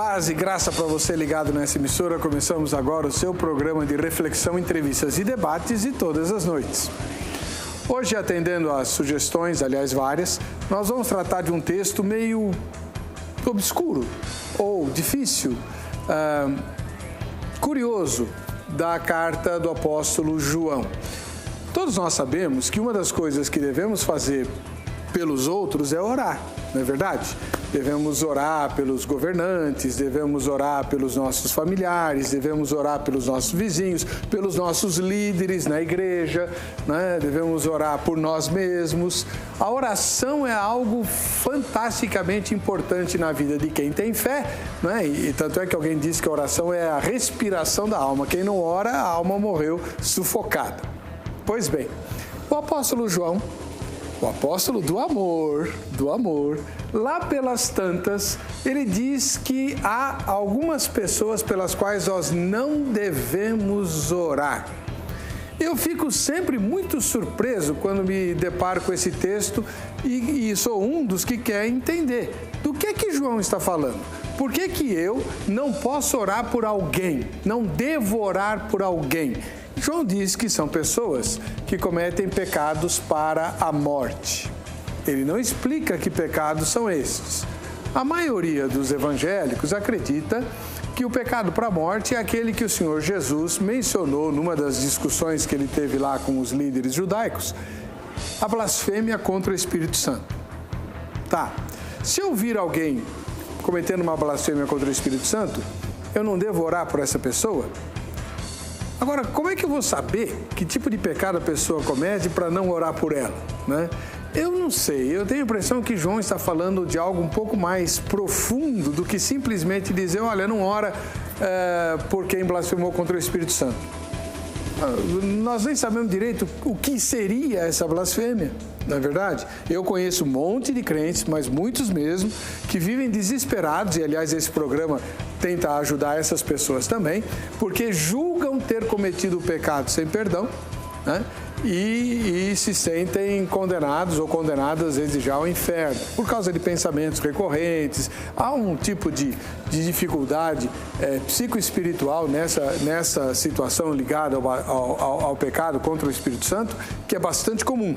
Paz e graça para você ligado nessa emissora. Começamos agora o seu programa de reflexão, entrevistas e debates de todas as noites. Hoje, atendendo às sugestões, aliás várias, nós vamos tratar de um texto meio obscuro ou difícil, curioso, da carta do apóstolo João. Todos nós sabemos que uma das coisas que devemos fazer pelos outros é orar, não é verdade? Devemos orar pelos governantes, devemos orar pelos nossos familiares, devemos orar pelos nossos vizinhos, pelos nossos líderes na igreja, né? Devemos orar por nós mesmos. A oração é algo fantasticamente importante na vida de quem tem fé, né? E tanto é que alguém diz que a oração é a respiração da alma. Quem não ora, a alma morreu sufocada. Pois bem, o apóstolo João, o apóstolo do amor, lá pelas tantas, ele diz que há algumas pessoas pelas quais nós não devemos orar. Eu fico sempre muito surpreso quando me deparo com esse texto e sou um dos que quer entender do que João está falando. Por que eu não posso orar por alguém, não devo orar por alguém? João diz que são pessoas que cometem pecados para a morte. Ele não explica que pecados são estes. A maioria dos evangélicos acredita que o pecado para a morte é aquele que o Senhor Jesus mencionou numa das discussões que ele teve lá com os líderes judaicos, a blasfêmia contra o Espírito Santo. Tá, se eu vir alguém cometendo uma blasfêmia contra o Espírito Santo, eu não devo orar por essa pessoa? Agora, como é que eu vou saber que tipo de pecado a pessoa comete para não orar por ela, né? Eu não sei, eu tenho a impressão que João está falando de algo um pouco mais profundo do que simplesmente dizer, olha, não ora por quem blasfemou contra o Espírito Santo. Nós nem sabemos direito o que seria essa blasfêmia, não é verdade? Eu conheço um monte de crentes, mas muitos mesmo, que vivem desesperados, e aliás esse programa tenta ajudar essas pessoas também, porque julgam ter cometido o pecado sem perdão, né? E se sentem condenados ou condenadas desde já ao inferno, por causa de pensamentos recorrentes. Há um tipo de dificuldade psicoespiritual nessa situação ligada ao pecado contra o Espírito Santo, que é bastante comum.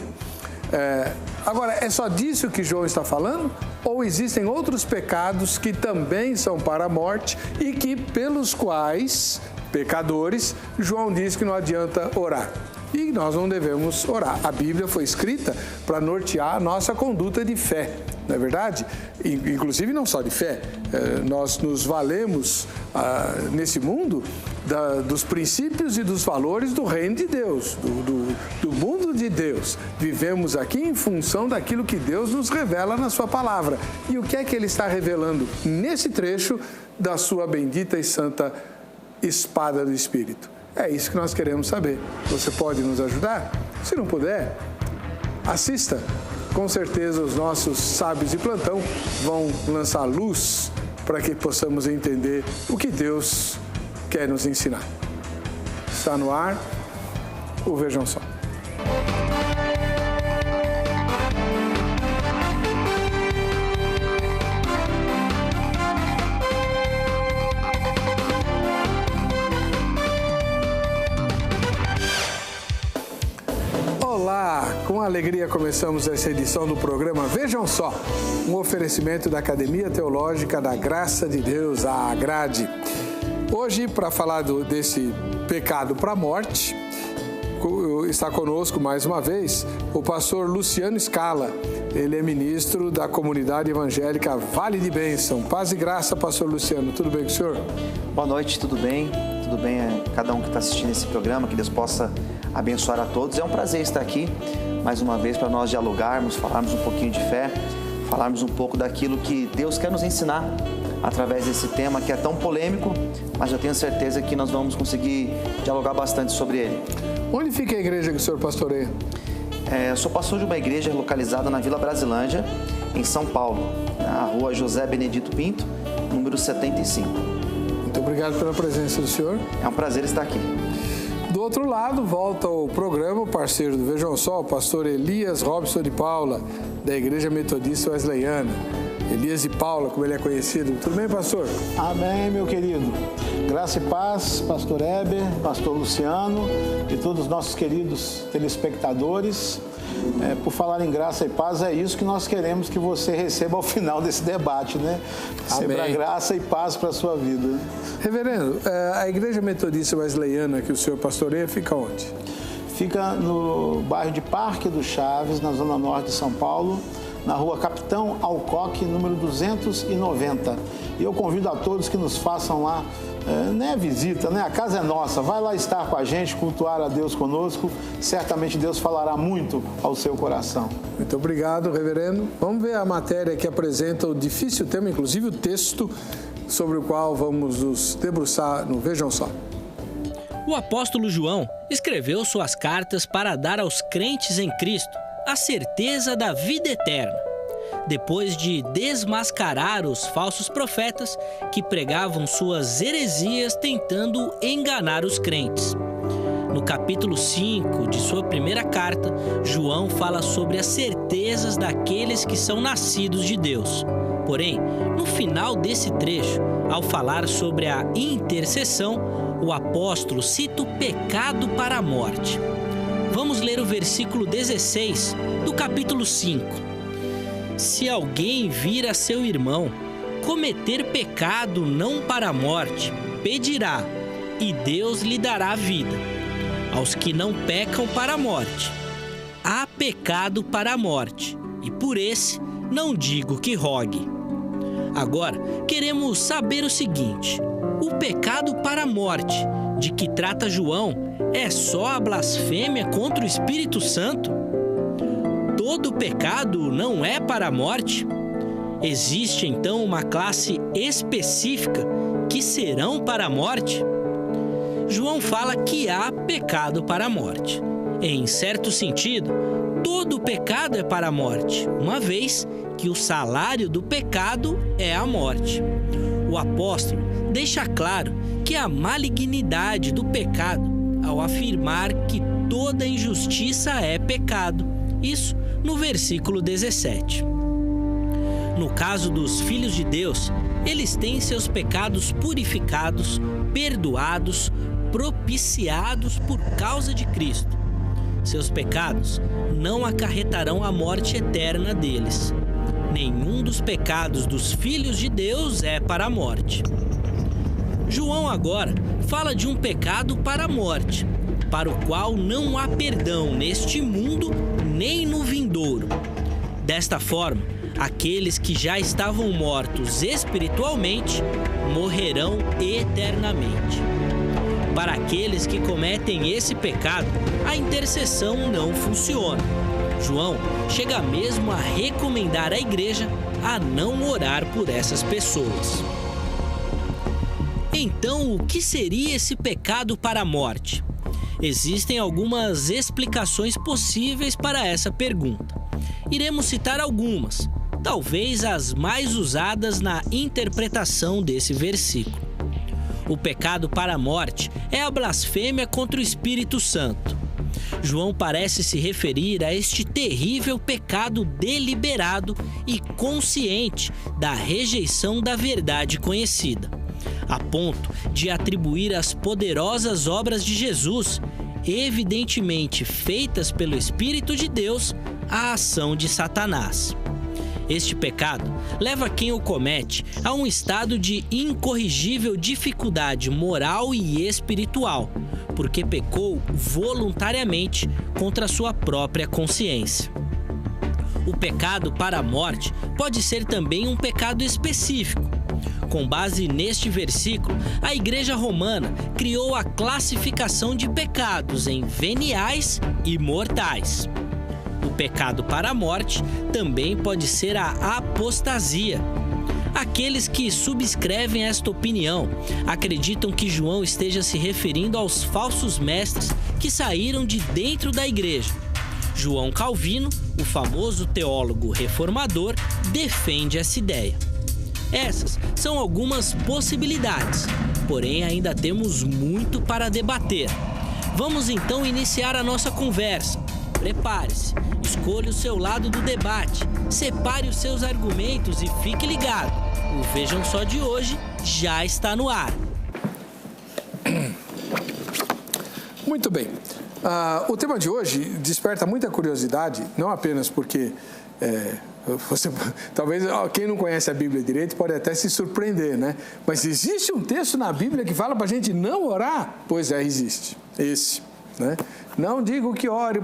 Agora, é só disso que João está falando? Ou existem outros pecados que também são para a morte e que, pelos quais, pecadores, João diz que não adianta orar? E nós não devemos orar. A Bíblia foi escrita para nortear a nossa conduta de fé, não é verdade? Inclusive não só de fé, nós nos valemos nesse mundo dos princípios e dos valores do reino de Deus, do mundo de Deus. Vivemos aqui em função daquilo que Deus nos revela na sua palavra. E o que é que Ele está revelando nesse trecho da sua bendita e santa espada do Espírito? É isso que nós queremos saber. Você pode nos ajudar? Se não puder, assista. Com certeza os nossos sábios de plantão vão lançar luz para que possamos entender o que Deus quer nos ensinar. Está no ar o Vejam Só. Olá, com alegria começamos essa edição do programa Vejam Só, um oferecimento da Academia Teológica da Graça de Deus, a Agrade. Hoje, para falar desse pecado para a morte, está conosco mais uma vez o pastor Luciano Scala. Ele é ministro da comunidade evangélica Vale de Bênção. Paz e graça, pastor Luciano. Tudo bem com o senhor? Boa noite, tudo bem? Tudo bem a cada um que está assistindo esse programa, que Deus possa abençoar a todos. É um prazer estar aqui mais uma vez para nós dialogarmos, falarmos um pouquinho de fé, falarmos um pouco daquilo que Deus quer nos ensinar através desse tema que é tão polêmico, mas eu tenho certeza que nós vamos conseguir dialogar bastante sobre ele. Onde fica a igreja que o senhor pastoreia? Eu sou pastor de uma igreja localizada na Vila Brasilândia, em São Paulo, na rua José Benedito Pinto, número 75. Muito obrigado pela presença do senhor. É um prazer estar aqui. Do outro lado, volta ao programa o parceiro do Vejam Só, o pastor Elias Robson de Paula, da Igreja Metodista Wesleyana. Elias e Paula, como ele é conhecido. Tudo bem, pastor? Amém, meu querido. Graça e paz, pastor Heber, pastor Luciano e todos os nossos queridos telespectadores. Por falar em graça e paz, é isso que nós queremos que você receba ao final desse debate, né? Receba graça e paz para a sua vida. Reverendo, a Igreja Metodista Wesleyana que o senhor pastoreia fica onde? Fica no bairro de Parque do Chaves, na zona norte de São Paulo, na rua Capitão Alcoque, número 290. E eu convido a todos que nos façam lá, visita, a casa é nossa. Vai lá estar com a gente, cultuar a Deus conosco. Certamente Deus falará muito ao seu coração. Muito obrigado, reverendo. Vamos ver a matéria que apresenta o difícil tema, inclusive o texto sobre o qual vamos nos debruçar no Vejam Só. O apóstolo João escreveu suas cartas para dar aos crentes em Cristo a certeza da vida eterna, depois de desmascarar os falsos profetas que pregavam suas heresias tentando enganar os crentes. No capítulo 5 de sua primeira carta, João fala sobre as certezas daqueles que são nascidos de Deus. Porém, no final desse trecho, ao falar sobre a intercessão, o apóstolo cita o pecado para a morte. Vamos ler o versículo 16 do capítulo 5. Se alguém vir a seu irmão cometer pecado não para a morte, pedirá, e Deus lhe dará vida. Aos que não pecam para a morte, há pecado para a morte, e por esse não digo que rogue. Agora, queremos saber o seguinte: o pecado para a morte, de que trata João, é só a blasfêmia contra o Espírito Santo? Todo pecado não é para a morte? Existe então uma classe específica que serão para a morte? João fala que há pecado para a morte. Em certo sentido, todo pecado é para a morte, uma vez que o salário do pecado é a morte. O apóstolo deixa claro que a malignidade do pecado ao afirmar que toda injustiça é pecado. Isso no versículo 17. No caso dos filhos de Deus, eles têm seus pecados purificados, perdoados, propiciados por causa de Cristo. Seus pecados não acarretarão a morte eterna deles. Nenhum dos pecados dos filhos de Deus é para a morte. João agora fala de um pecado para a morte, para o qual não há perdão neste mundo nem no vindouro. Desta forma, aqueles que já estavam mortos espiritualmente morrerão eternamente. Para aqueles que cometem esse pecado, a intercessão não funciona. João chega mesmo a recomendar à igreja a não orar por essas pessoas. Então, o que seria esse pecado para a morte? Existem algumas explicações possíveis para essa pergunta. Iremos citar algumas, talvez as mais usadas na interpretação desse versículo. O pecado para a morte é a blasfêmia contra o Espírito Santo. João parece se referir a este terrível pecado deliberado e consciente da rejeição da verdade conhecida, a ponto de atribuir as poderosas obras de Jesus, evidentemente feitas pelo Espírito de Deus, à ação de Satanás. Este pecado leva quem o comete a um estado de incorrigível dificuldade moral e espiritual, porque pecou voluntariamente contra sua própria consciência. O pecado para a morte pode ser também um pecado específico. Com base neste versículo, a Igreja Romana criou a classificação de pecados em veniais e mortais. O pecado para a morte também pode ser a apostasia. Aqueles que subscrevem esta opinião acreditam que João esteja se referindo aos falsos mestres que saíram de dentro da igreja. João Calvino, o famoso teólogo reformador, defende essa ideia. Essas são algumas possibilidades, porém ainda temos muito para debater. Vamos então iniciar a nossa conversa. Prepare-se, escolha o seu lado do debate, separe os seus argumentos e fique ligado. O Vejam Só de hoje já está no ar. Muito bem. O tema de hoje desperta muita curiosidade, não apenas porque talvez quem não conhece a Bíblia direito pode até se surpreender, né? Mas existe um texto na Bíblia que fala para a gente não orar? Pois é, existe. Esse, né? Não digo que ore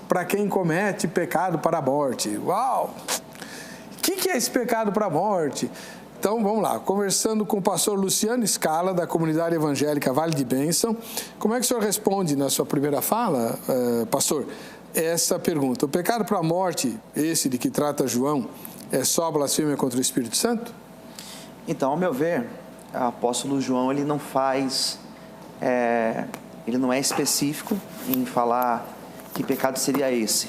para quem comete pecado para a morte. Uau! O que é esse pecado para a morte? Então, vamos lá, conversando com o pastor Luciano Scala, da comunidade evangélica Vale de Bênção. Como é que o senhor responde na sua primeira fala, pastor, essa pergunta? O pecado para a morte, esse de que trata João, é só a blasfêmia contra o Espírito Santo? Então, ao meu ver, o apóstolo João, ele não é específico em falar que pecado seria esse.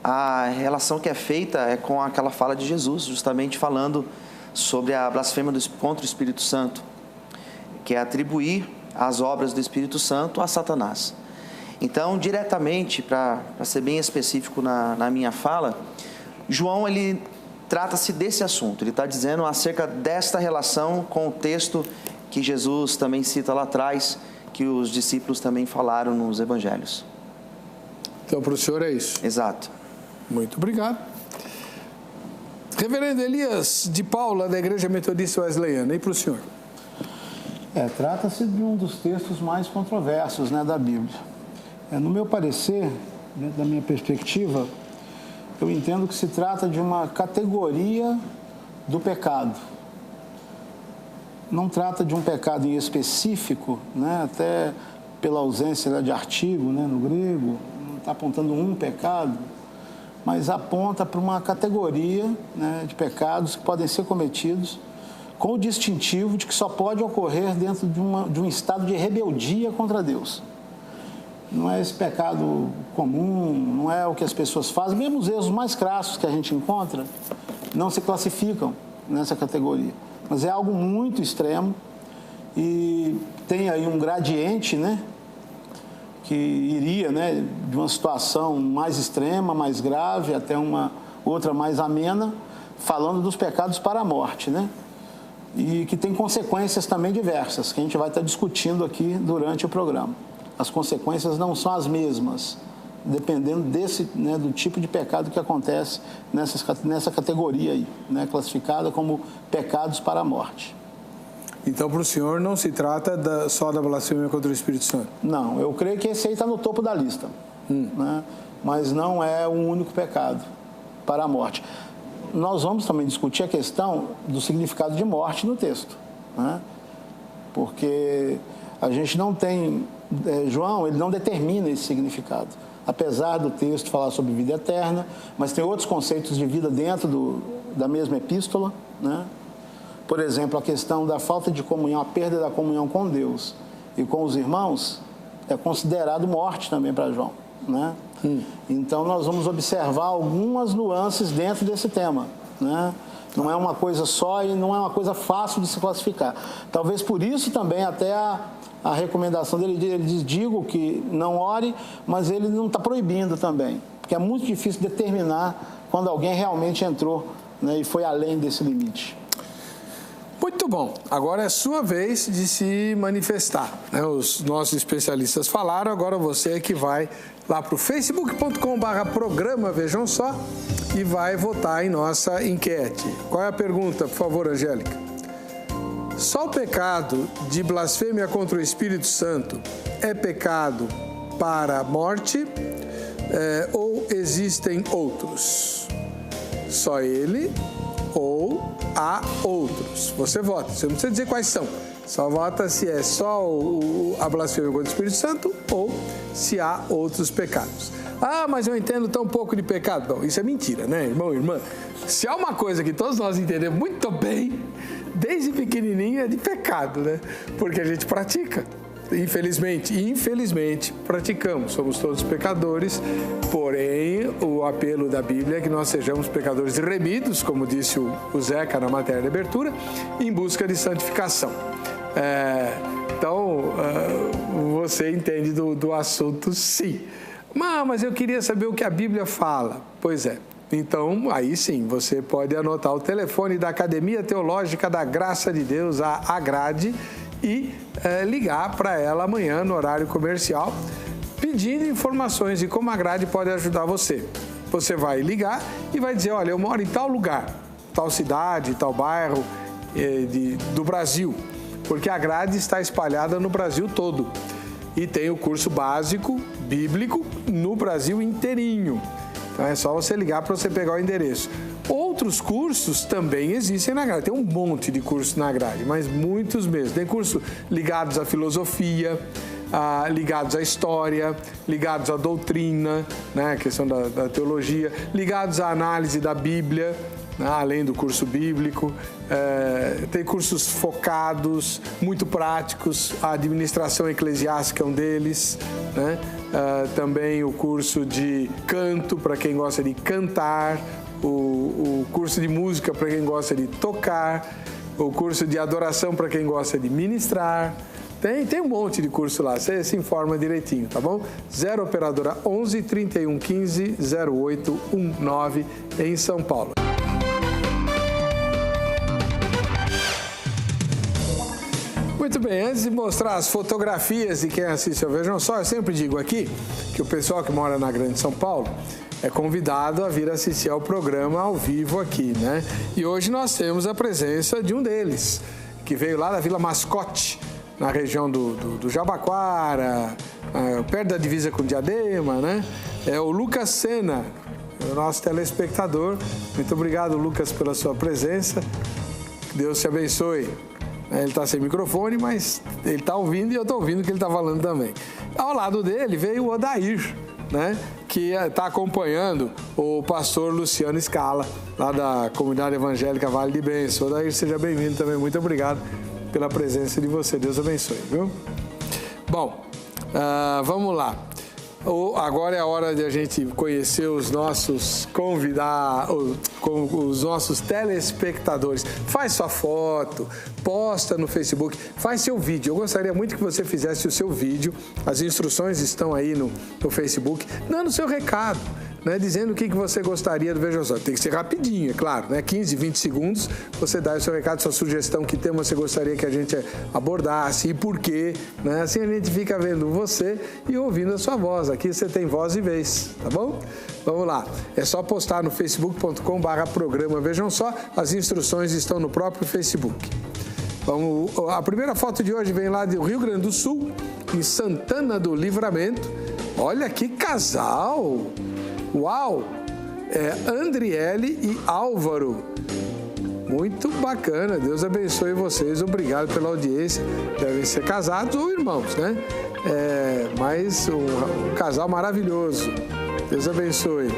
A relação que é feita é com aquela fala de Jesus, justamente falando sobre a blasfêmia contra o Espírito Santo, que é atribuir as obras do Espírito Santo a Satanás. Então, diretamente, para ser bem específico na minha fala, João, ele trata-se desse assunto. Ele está dizendo acerca desta relação com o texto que Jesus também cita lá atrás, que os discípulos também falaram nos evangelhos. Então, para o senhor é isso? Exato. Muito obrigado. Reverendo Elias de Paula, da Igreja Metodista Wesleyana, e para o senhor? Trata-se de um dos textos mais controversos, né, da Bíblia. No meu parecer, dentro da minha perspectiva, eu entendo que se trata de uma categoria do pecado. Não trata de um pecado em específico, né, até pela ausência de artigo, né, no grego, não está apontando um pecado, mas aponta para uma categoria, né, de pecados que podem ser cometidos com o distintivo de que só pode ocorrer dentro de um estado de rebeldia contra Deus. Não é esse pecado comum, não é o que as pessoas fazem. Mesmo os erros mais crassos que a gente encontra não se classificam nessa categoria. Mas é algo muito extremo e tem aí um gradiente, né, que iria, né, de uma situação mais extrema, mais grave, até uma outra mais amena, falando dos pecados para a morte, né? E que tem consequências também diversas, que a gente vai estar discutindo aqui durante o programa. As consequências não são as mesmas, dependendo do tipo de pecado que acontece nessa categoria aí, né, classificada como pecados para a morte. Então, para o senhor, não se trata só da blasfêmia contra o Espírito Santo? Não, eu creio que esse aí está no topo da lista, né? Mas não é o único pecado para a morte. Nós vamos também discutir a questão do significado de morte no texto, né? Porque a gente não tem... João, ele não determina esse significado. Apesar do texto falar sobre vida eterna, mas tem outros conceitos de vida dentro da mesma epístola, né? Por exemplo, a questão da falta de comunhão, a perda da comunhão com Deus e com os irmãos é considerado morte também para João, né? Então, nós vamos observar algumas nuances dentro desse tema, né? Não é uma coisa só e não é uma coisa fácil de se classificar. Talvez por isso também até a recomendação dele, ele diz, digo que não ore, mas ele não está proibindo também, porque é muito difícil determinar quando alguém realmente entrou, né, e foi além desse limite. Muito bom. Agora é sua vez de se manifestar, né? Os nossos especialistas falaram, agora você é que vai lá para o facebook.com/programa Vejam Só e vai votar em nossa enquete. Qual é a pergunta, por favor, Angélica? Só o pecado de blasfêmia contra o Espírito Santo é pecado para a morte ou existem outros? Só ele ou há outros? Você vota, você não precisa dizer quais são. Só vota se é só a blasfêmia contra o Espírito Santo ou se há outros pecados. Ah, mas eu entendo tão pouco de pecado. Não, isso é mentira, né, irmão e irmã? Se há uma coisa que todos nós entendemos muito bem, desde pequenininho, é de pecado, né? Porque a gente pratica. Infelizmente, praticamos. Somos todos pecadores, porém, o apelo da Bíblia é que nós sejamos pecadores remidos, como disse o Zeca na matéria de abertura, em busca de santificação. Então, você entende do assunto, sim. Mas eu queria saber o que a Bíblia fala. Pois é. Então, aí sim, você pode anotar o telefone da Academia Teológica da Graça de Deus, a Agrade, e ligar para ela amanhã no horário comercial, pedindo informações de como a Agrade pode ajudar você. Você vai ligar e vai dizer, olha, eu moro em tal lugar, tal cidade, tal bairro do Brasil, porque a Agrade está espalhada no Brasil todo. E tem o curso básico bíblico no Brasil inteirinho. Então é só você ligar para você pegar o endereço. Outros cursos também existem na grade. Tem um monte de cursos na grade, mas muitos mesmo. Tem cursos ligados à filosofia, ligados à história, ligados à doutrina, né, a questão da teologia, ligados à análise da Bíblia, né, além do curso bíblico. Tem cursos focados, muito práticos. A administração eclesiástica é um deles, né? Também o curso de canto, para quem gosta de cantar, o curso de música para quem gosta de tocar, o curso de adoração para quem gosta de ministrar. Tem um monte de curso lá, você se informa direitinho, tá bom? 0 Operadora 11 31 15 0819 em São Paulo. Muito bem, antes de mostrar as fotografias de quem assiste ao Vejam Só, eu sempre digo aqui que o pessoal que mora na Grande São Paulo é convidado a vir assistir ao programa ao vivo aqui, né? E hoje nós temos a presença de um deles, que veio lá da Vila Mascote, na região do Jabaquara, perto da divisa com Diadema, né? É o Lucas Sena, o nosso telespectador. Muito obrigado, Lucas, pela sua presença. Que Deus te abençoe. Ele está sem microfone, mas ele está ouvindo e eu estou ouvindo o que ele está falando também. Ao lado dele veio o Odair, né, que está acompanhando o pastor Luciano Scala, lá da Comunidade Evangélica Vale de Bênção. Odair, seja bem-vindo também. Muito obrigado pela presença de você. Deus abençoe, viu? Bom, vamos lá. Agora é a hora de a gente conhecer os nossos convidados, os nossos telespectadores. Faz sua foto, posta no Facebook, faz seu vídeo. Eu gostaria muito que você fizesse o seu vídeo. As instruções estão aí no Facebook, dando o seu recado, né, dizendo o que você gostaria do Vejam Só. Tem que ser rapidinho, é claro, né? 15, 20 segundos, você dá o seu recado, sua sugestão, que tema você gostaria que a gente abordasse e por quê, né? Assim a gente fica vendo você e ouvindo a sua voz. Aqui você tem voz e vez, tá bom? Vamos lá, é só postar no facebook.com/programa Vejam Só, as instruções estão no próprio Facebook. A primeira foto de hoje vem lá do Rio Grande do Sul, em Santana do Livramento. Olha que casal! Uau! É Andriele e Álvaro. Muito bacana. Deus abençoe vocês. Obrigado pela audiência. Devem ser casados ou irmãos, né? Mas um casal maravilhoso. Deus abençoe.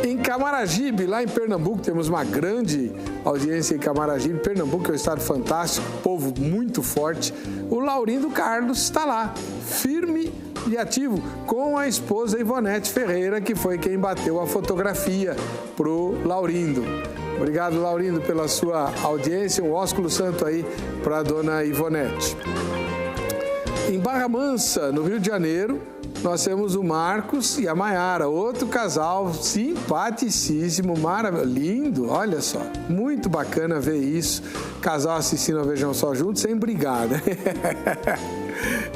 Em Camaragibe, lá em Pernambuco, temos uma grande audiência em Camaragibe. Pernambuco é um estado fantástico, povo muito forte. O Laurindo Carlos está lá, firme e ativo, com a esposa Ivonete Ferreira, que foi quem bateu a fotografia pro Laurindo. Obrigado, Laurindo, pela sua audiência. Um ósculo santo aí para a dona Ivonete. Em Barra Mansa, no Rio de Janeiro, nós temos o Marcos e a Maiara, outro casal simpaticíssimo, lindo, olha só, muito bacana ver isso, casal assistindo a Vejam Só juntos sem brigar, né?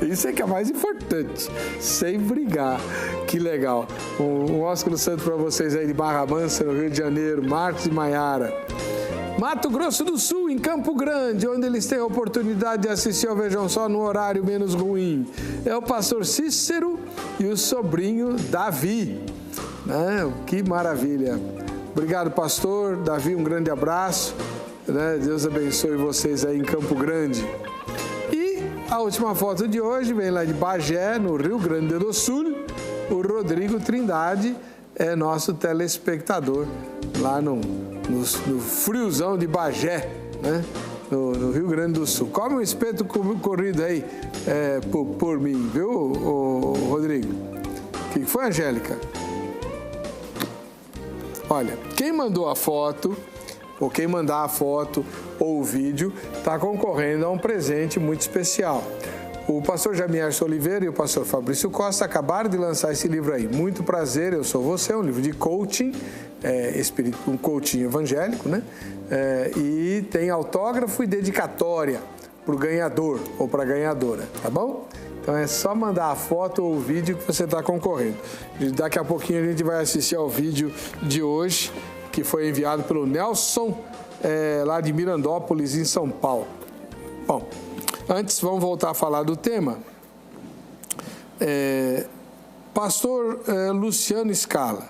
Isso é que é mais importante, sem brigar, que legal. Um ósculo santo para vocês aí de Barra Mansa, no Rio de Janeiro, Marcos e Maiara. Mato Grosso do Sul, em Campo Grande, onde eles têm a oportunidade de assistir ao Vejam Só no horário menos ruim. É o pastor Cícero e o sobrinho Davi. Que maravilha. Obrigado, pastor. Davi, um grande abraço. Deus abençoe vocês aí em Campo Grande. E a última foto de hoje vem lá de Bagé, no Rio Grande do Sul. O Rodrigo Trindade é nosso telespectador lá no friozão de Bagé, né? No Rio Grande do Sul. Come um espeto corrido aí por mim, viu, Rodrigo? O que foi, Angélica? Olha, quem mandou a foto, ou quem mandar a foto ou o vídeo, está concorrendo a um presente muito especial. O pastor Jamierson Oliveira e o pastor Fabrício Costa acabaram de lançar esse livro aí. Muito prazer, eu sou você, um livro de coaching, um coaching evangélico, né? E tem autógrafo e dedicatória para o ganhador ou para a ganhadora, tá bom? Então é só mandar a foto ou o vídeo que você está concorrendo. E daqui a pouquinho a gente vai assistir ao vídeo de hoje, que foi enviado pelo Nelson, lá de Mirandópolis, em São Paulo. Bom, antes vamos voltar a falar do tema. Pastor Luciano Scala,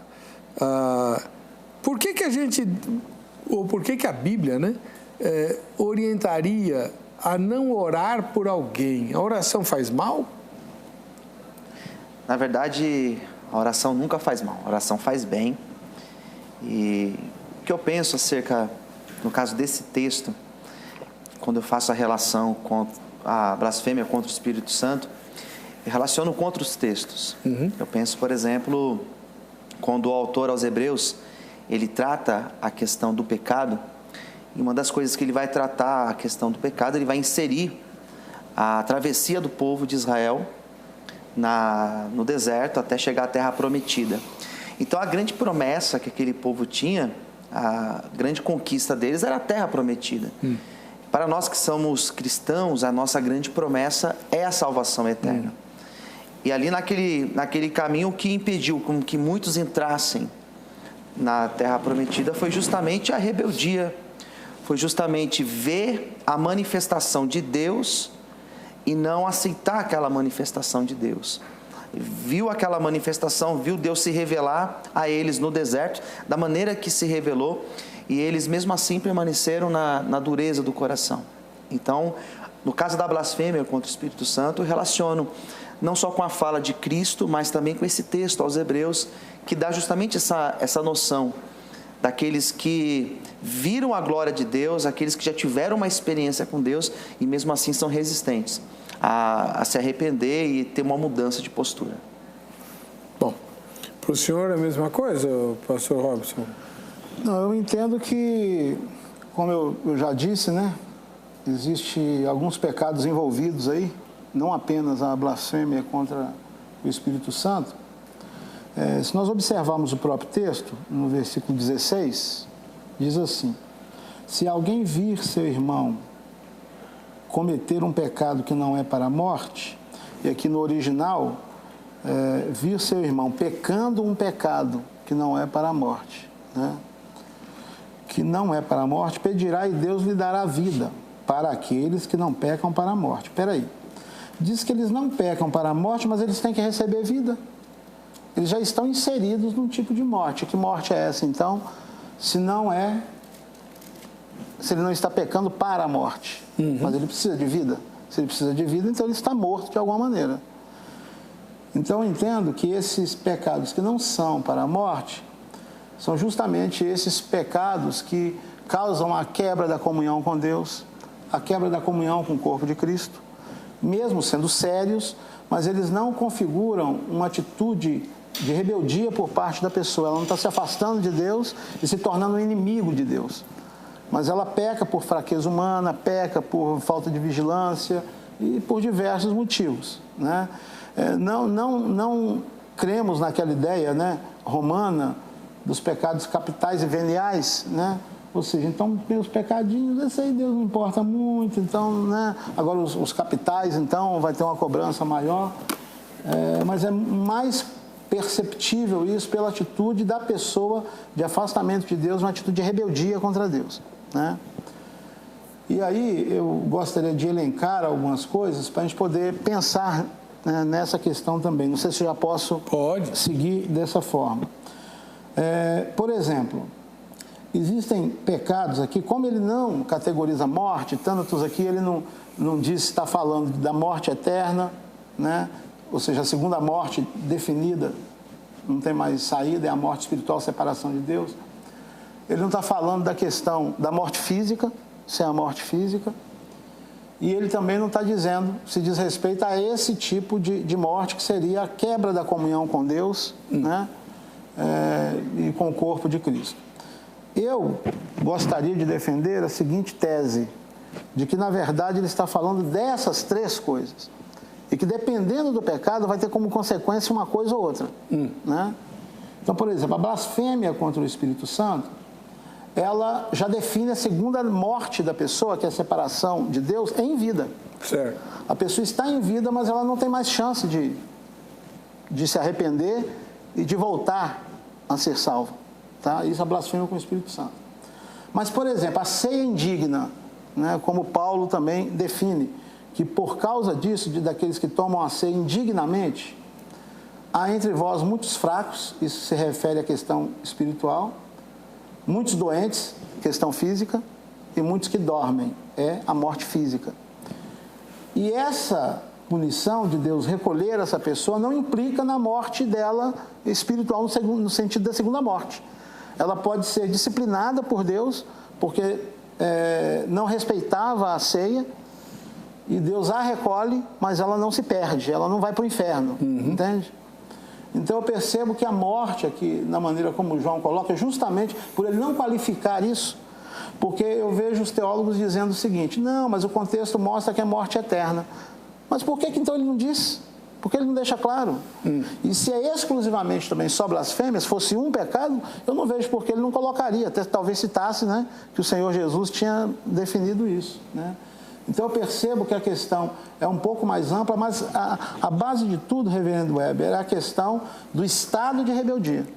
por que a gente, ou por que a Bíblia, né, orientaria a não orar por alguém? A oração faz mal? Na verdade, a oração nunca faz mal, a oração faz bem. E o que eu penso acerca, no caso desse texto, quando eu faço a relação com a blasfêmia contra o Espírito Santo, eu relaciono com outros textos. Eu penso, por exemplo, quando o autor aos Hebreus, ele trata a questão do pecado, e uma das coisas que ele vai tratar a questão do pecado, ele vai inserir a travessia do povo de Israel no deserto até chegar à terra prometida. Então a grande promessa que aquele povo tinha, a grande conquista deles era a terra prometida. Para nós que somos cristãos, a nossa grande promessa é a salvação eterna. E ali naquele caminho, o que impediu com que muitos entrassem na terra prometida foi justamente a rebeldia, foi justamente ver a manifestação de Deus e não aceitar aquela manifestação de Deus. Viu aquela manifestação, viu Deus se revelar a eles no deserto, da maneira que se revelou, e eles mesmo assim permaneceram na dureza do coração. Então, no caso da blasfêmia contra o Espírito Santo, eu relaciono não só com a fala de Cristo, mas também com esse texto aos Hebreus, que dá justamente essa noção daqueles que viram a glória de Deus, aqueles que já tiveram uma experiência com Deus e mesmo assim são resistentes a se arrepender e ter uma mudança de postura. Bom, para o senhor é a mesma coisa, pastor Robson? Não, eu entendo que, como eu já disse, né, existe alguns pecados envolvidos aí, não apenas a blasfêmia contra o Espírito Santo. Se nós observarmos o próprio texto, no versículo 16, diz assim: se alguém vir seu irmão cometer um pecado que não é para a morte, e aqui no original, vir seu irmão pecando um pecado que não é para a morte, né? Que não é para a morte, pedirá e Deus lhe dará vida para aqueles que não pecam para a morte. Espera aí, diz que eles não pecam para a morte, mas eles têm que receber vida. Eles já estão inseridos num tipo de morte. Que morte é essa, então, se ele não está pecando para a morte? Mas ele precisa de vida. Se ele precisa de vida, então ele está morto de alguma maneira. Então eu entendo que esses pecados que não são para a morte, são justamente esses pecados que causam a quebra da comunhão com Deus, a quebra da comunhão com o corpo de Cristo, mesmo sendo sérios, mas eles não configuram uma atitude de rebeldia por parte da pessoa. Ela não está se afastando de Deus e se tornando um inimigo de Deus, mas ela peca por fraqueza humana, peca por falta de vigilância e por diversos motivos, né? Não cremos naquela ideia, né, romana dos pecados capitais e veniais, né? Ou seja, então, meus pecadinhos, esse aí Deus não importa muito, então, né? Agora, os capitais, então, vai ter uma cobrança maior. Mas é mais perceptível isso pela atitude da pessoa de afastamento de Deus, uma atitude de rebeldia contra Deus, né? E aí, eu gostaria de elencar algumas coisas para a gente poder pensar, né, nessa questão também. Não sei se eu já posso seguir dessa forma. Por exemplo, existem pecados aqui, como ele não categoriza morte, tantos aqui ele não diz se está falando da morte eterna, né? Ou seja, a segunda morte definida, não tem mais saída, é a morte espiritual, separação de Deus. Ele não está falando da questão da morte física, se é a morte física, e ele também não está dizendo se diz respeito a esse tipo de morte, que seria a quebra da comunhão com Deus, né? E com o corpo de Cristo. Eu gostaria de defender a seguinte tese, de que, na verdade, ele está falando dessas três coisas. e que dependendo do pecado vai ter como consequência uma coisa ou outra. Né? Então, por exemplo, a blasfêmia contra o Espírito Santo, ela já define a segunda morte da pessoa, que é a separação de Deus, em vida. Certo. A pessoa está em vida, mas ela não tem mais chance de se arrepender e de voltar a ser salva. Tá? Isso é blasfêmia com o Espírito Santo. Mas, por exemplo, a ceia indigna, né, como Paulo também define, que por causa disso, daqueles que tomam a ceia indignamente, há entre vós muitos fracos, isso se refere à questão espiritual, muitos doentes, questão física, e muitos que dormem, é a morte física. E essa punição de Deus recolher essa pessoa não implica na morte dela espiritual no sentido da segunda morte. Ela pode ser disciplinada por Deus porque não respeitava a ceia e Deus a recolhe, mas ela não se perde, ela não vai para o inferno, entende? Então eu percebo que a morte aqui, na maneira como João coloca, justamente por ele não qualificar isso, porque eu vejo os teólogos dizendo o seguinte: não, mas o contexto mostra que é morte eterna. Mas por que então ele não diz? Por que ele não deixa claro? E se é exclusivamente também só blasfêmia, se fosse um pecado, eu não vejo por que ele não colocaria, até talvez citasse, né, que o Senhor Jesus tinha definido isso, né? Então eu percebo que a questão é um pouco mais ampla, mas a base de tudo, reverendo Weber, é a questão do estado de rebeldia.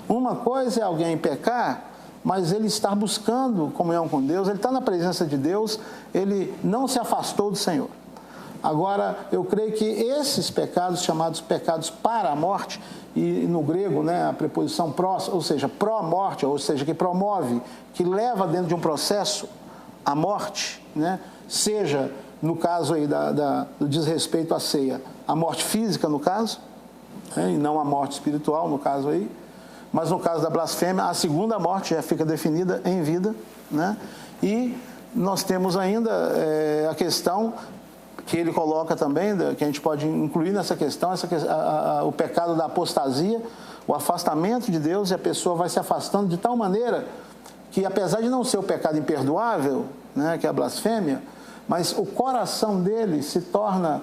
Uma coisa é alguém pecar, mas ele está buscando comunhão com Deus, ele está na presença de Deus, ele não se afastou do Senhor. Agora, eu creio que esses pecados, chamados pecados para a morte, e no grego, né, a preposição pró, ou seja, pró-morte, ou seja, que promove, que leva dentro de um processo a morte, né, seja, no caso aí do desrespeito à ceia, a morte física, no caso, né, e não a morte espiritual, no caso aí, mas no caso da blasfêmia, a segunda morte já fica definida em vida, né, e nós temos ainda a questão que ele coloca também, que a gente pode incluir nessa questão, o pecado da apostasia, o afastamento de Deus, e a pessoa vai se afastando de tal maneira que, apesar de não ser o pecado imperdoável, né, que é a blasfêmia, mas o coração dele se torna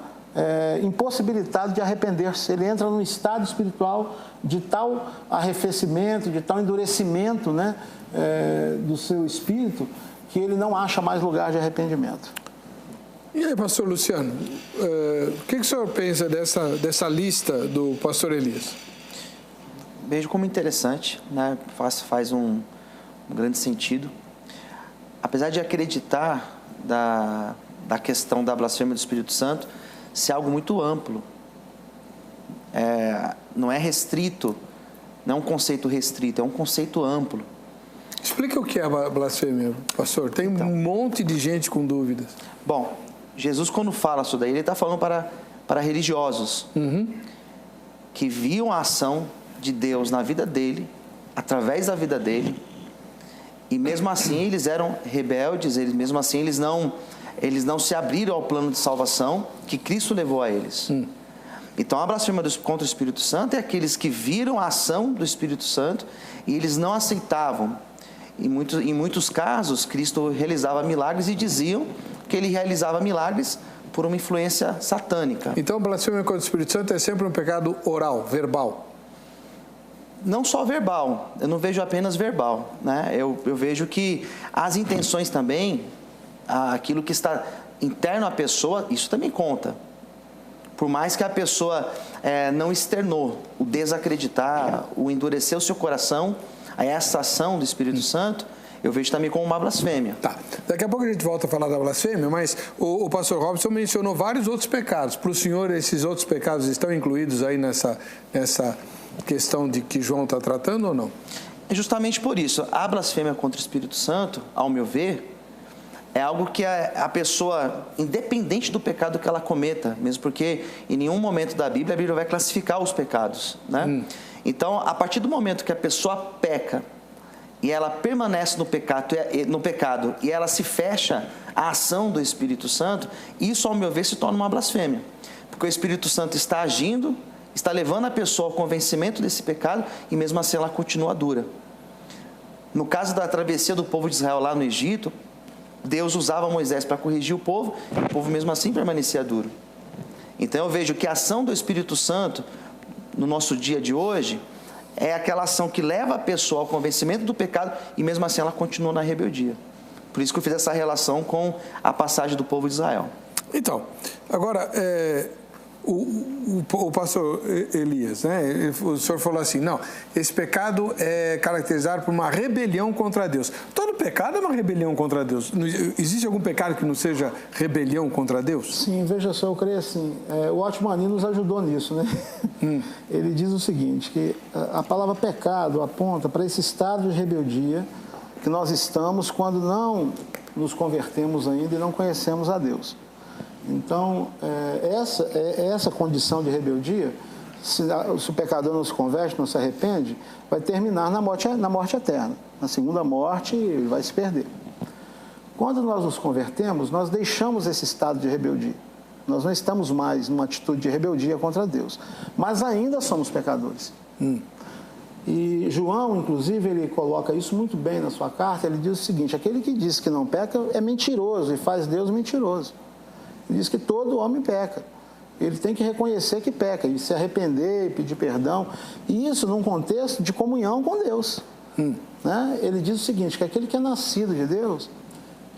impossibilitado de arrepender-se. Ele entra num estado espiritual de tal arrefecimento, de tal endurecimento, né, do seu espírito, que ele não acha mais lugar de arrependimento. E aí, pastor Luciano, o que o senhor pensa dessa lista do pastor Elias? Vejo como interessante, né? Faz um grande sentido. Apesar de acreditar da questão da blasfêmia do Espírito Santo ser algo muito amplo, não é restrito, não é um conceito restrito, é um conceito amplo. Explica o que é a blasfêmia, pastor. Tem um monte de gente com dúvidas. Bom, Jesus, quando fala isso daí, ele está falando para religiosos que viam a ação de Deus na vida dele, através da vida dele, e mesmo assim eles eram rebeldes, mesmo assim eles não se abriram ao plano de salvação que Cristo levou a eles. Então a blasfêmia contra o Espírito Santo é aqueles que viram a ação do Espírito Santo e eles não aceitavam. Em muitos casos, Cristo realizava milagres e diziam que ele realizava milagres por uma influência satânica. Então, a blasfêmia contra o Espírito Santo é sempre um pecado oral, verbal? Não só verbal, eu não vejo apenas verbal, né? Eu vejo que as intenções também, aquilo que está interno à pessoa, isso também conta. Por mais que a pessoa não externou o desacreditar, o endurecer o seu coração a essa ação do Espírito Santo, eu vejo também como uma blasfêmia. Tá. Daqui a pouco a gente volta a falar da blasfêmia, mas o pastor Robson mencionou vários outros pecados. Para o senhor, esses outros pecados estão incluídos aí nessa questão de que João está tratando ou não? É justamente por isso. A blasfêmia contra o Espírito Santo, ao meu ver, é algo que a pessoa, independente do pecado que ela cometa, mesmo porque em nenhum momento da Bíblia a Bíblia vai classificar os pecados, né? Então, a partir do momento que a pessoa peca e ela permanece no pecado e ela se fecha à ação do Espírito Santo, isso, ao meu ver, se torna uma blasfêmia. Porque o Espírito Santo está agindo, está levando a pessoa ao convencimento desse pecado e mesmo assim ela continua dura. No caso da travessia do povo de Israel lá no Egito, Deus usava Moisés para corrigir o povo e o povo mesmo assim permanecia duro. Então eu vejo que a ação do Espírito Santo no nosso dia de hoje é aquela ação que leva a pessoa ao convencimento do pecado e mesmo assim ela continua na rebeldia. Por isso que eu fiz essa relação com a passagem do povo de Israel. Então, agora, o pastor Elias, né? O senhor falou assim, não, esse pecado é caracterizado por uma rebelião contra Deus. Todo pecado é uma rebelião contra Deus. Existe algum pecado que não seja rebelião contra Deus? Sim, veja só, eu creio assim, o Otmani nos ajudou nisso, né? Ele diz o seguinte, que a palavra pecado aponta para esse estado de rebeldia que nós estamos quando não nos convertemos ainda e não conhecemos a Deus. Então, essa condição de rebeldia, se o pecador não se converte, não se arrepende, vai terminar na morte eterna. Na segunda morte, ele vai se perder. Quando nós nos convertemos, nós deixamos esse estado de rebeldia. Nós não estamos mais numa atitude de rebeldia contra Deus. Mas ainda somos pecadores. E João, inclusive, ele coloca isso muito bem na sua carta. Ele diz o seguinte, aquele que diz que não peca é mentiroso e faz Deus mentiroso. Ele diz que todo homem peca. Ele tem que reconhecer que peca e se arrepender e pedir perdão. E isso num contexto de comunhão com Deus. Né? Ele diz o seguinte, que aquele que é nascido de Deus,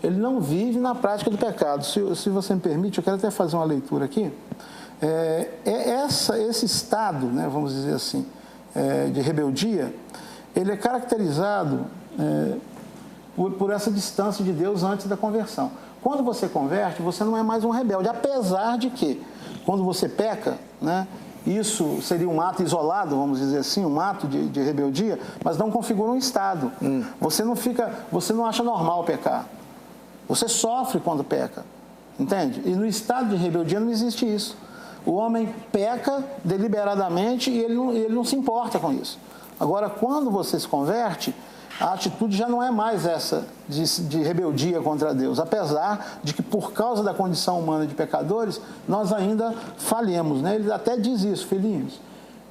ele não vive na prática do pecado. Se você me permite, eu quero até fazer uma leitura aqui. Esse estado, né, vamos dizer assim, de rebeldia, ele é caracterizado por essa distância de Deus antes da conversão. Quando você converte, você não é mais um rebelde, apesar de que, quando você peca, né, isso seria um ato isolado, vamos dizer assim, um ato de rebeldia, mas não configura um estado. Você não acha normal pecar. Você sofre quando peca, entende? E no estado de rebeldia não existe isso. O homem peca deliberadamente e ele não se importa com isso. Agora, quando você se converte, a atitude já não é mais essa de rebeldia contra Deus, apesar de que, por causa da condição humana de pecadores, nós ainda falhemos, né? Ele até diz isso, filhinhos,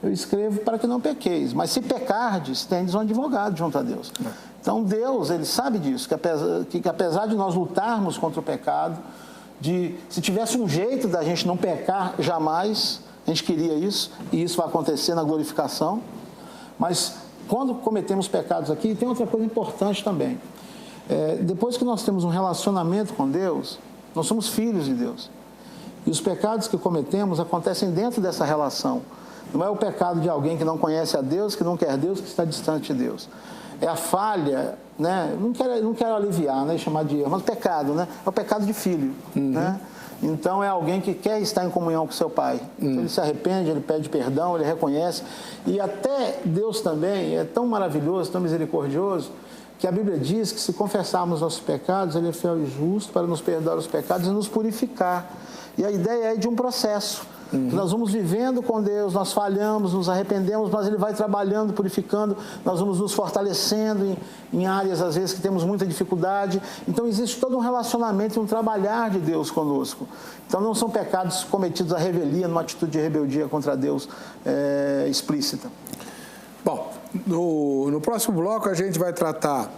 eu escrevo para que não pequeis, mas se pecardes, tendes um advogado junto a Deus. Então, Deus, ele sabe disso, que apesar de nós lutarmos contra o pecado, se tivesse um jeito da gente não pecar jamais, a gente queria isso, e isso vai acontecer na glorificação, mas quando cometemos pecados aqui, tem outra coisa importante também. Depois que nós temos um relacionamento com Deus, nós somos filhos de Deus. E os pecados que cometemos acontecem dentro dessa relação. Não é o pecado de alguém que não conhece a Deus, que não quer Deus, que está distante de Deus. É a falha, né? Não quero aliviar, né? Chamar de erro, mas pecado, né? É o pecado de filho, né? Então é alguém que quer estar em comunhão com seu pai. Então, ele se arrepende, ele pede perdão, ele reconhece. E até Deus também é tão maravilhoso, tão misericordioso, que a Bíblia diz que se confessarmos nossos pecados, ele é fiel e justo para nos perdoar os pecados e nos purificar. E a ideia é de um processo. Nós vamos vivendo com Deus, nós falhamos, nos arrependemos, mas Ele vai trabalhando, purificando, nós vamos nos fortalecendo em áreas, às vezes, que temos muita dificuldade. Então, existe todo um relacionamento, um trabalhar de Deus conosco. Então, não são pecados cometidos à revelia, numa atitude de rebeldia contra Deus explícita. Bom, no próximo bloco a gente vai tratar